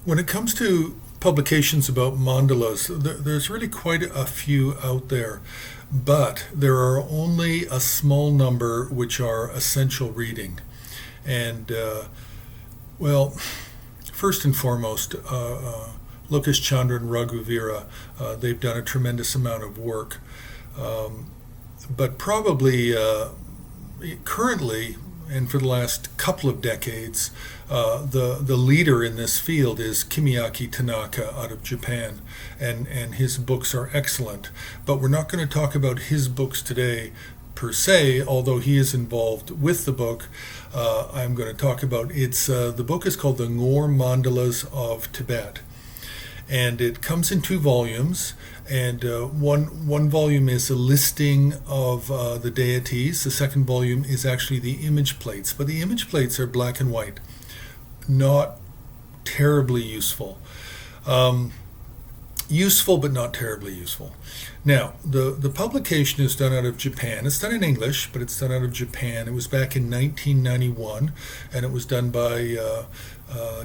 When it comes to publications about mandalas, there's really quite a few out there, but there are only a small number which are essential reading. And, well, first and foremost, Lokesh Chandra and Raghuvira, they've done a tremendous amount of work. But probably currently, and for the last couple of decades, the leader in this field is Kimiaki Tanaka out of Japan, and his books are excellent. But we're not going to talk about his books today per se, although he is involved with the book. I'm going to talk about the book is called the Ngor Mandalas of Tibet, and it comes in two volumes. And one volume is a listing of the deities. The second volume is actually the image plates, but the image plates are black and white, not terribly useful. Useful, but not terribly useful. Now, the publication is done out of Japan. It's done in English, but it's done out of Japan. It was back in 1991, and it was done by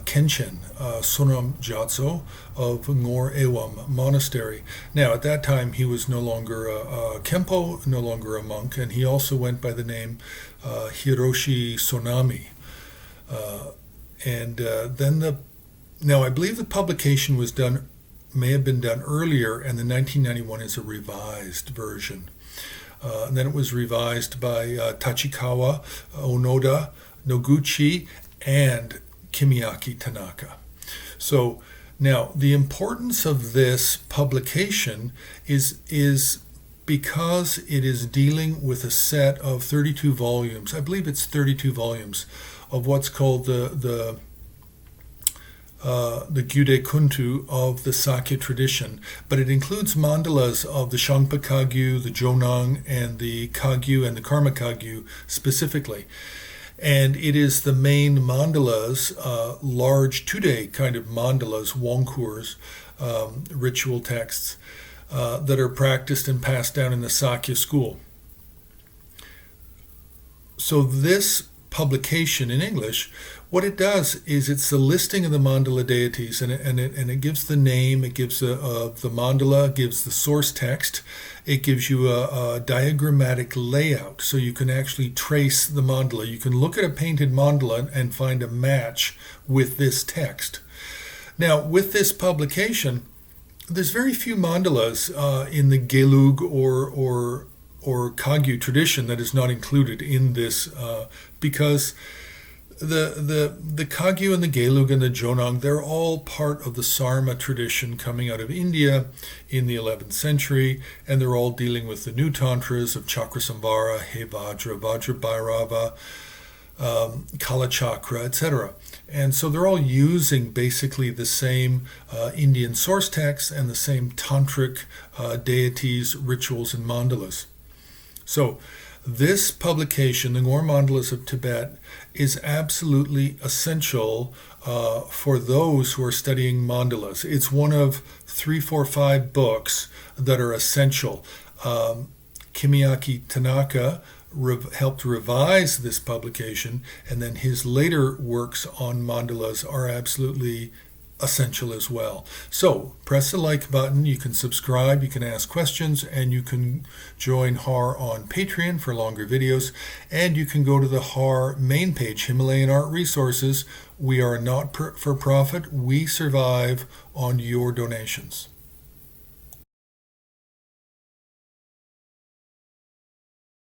Kenshin Sonam Gyatso of Ngor Ewam Monastery. Now, at that time, he was no longer a Kempo, no longer a monk, and he also went by the name Hiroshi Sonami. Now, I believe the publication may have been done earlier, and the 1991 is a revised version. And then it was revised by Tachikawa, Onoda, Noguchi, and Kimiaki Tanaka. So now the importance of this publication is because it is dealing with a set of 32 volumes. I believe it's 32 volumes of what's called the Gyude Kuntu of the Sakya tradition, but it includes mandalas of the Shangpa Kagyu, the Jonang, and the Kagyu and the Karma Kagyu specifically. And it is the main mandalas, large two-day kind of mandalas, wongkurs, ritual texts, that are practiced and passed down in the Sakya school. So this publication in English, what it does is it's the listing of the mandala deities, and it gives the name, it gives the mandala, gives the source text, it gives you a diagrammatic layout, so you can actually trace the mandala. You can look at a painted mandala and find a match with this text. Now, with this publication, there's very few mandalas in the Gelug or Kagyu tradition that is not included in this, because the Kagyu and the Gelug and the Jonang, they're all part of the Sarma tradition coming out of India in the 11th century, and they're all dealing with the new tantras of Chakrasamvara, Hevajra, Vajrabhairava, Kalachakra, etc. And so they're all using basically the same Indian source texts and the same tantric deities, rituals, and mandalas. So this publication, the Ngor Mandalas of Tibet, is absolutely essential for those who are studying mandalas. It's one of 3, 4, 5 books that are essential. Kimiaki Tanaka helped revise this publication, and then his later works on mandalas are absolutely essential as well. So press the like button, you can subscribe, you can ask questions, and you can join HAR on Patreon for longer videos, and you can go to the HAR main page, Himalayan Art Resources. We are not for profit, we survive on your donations.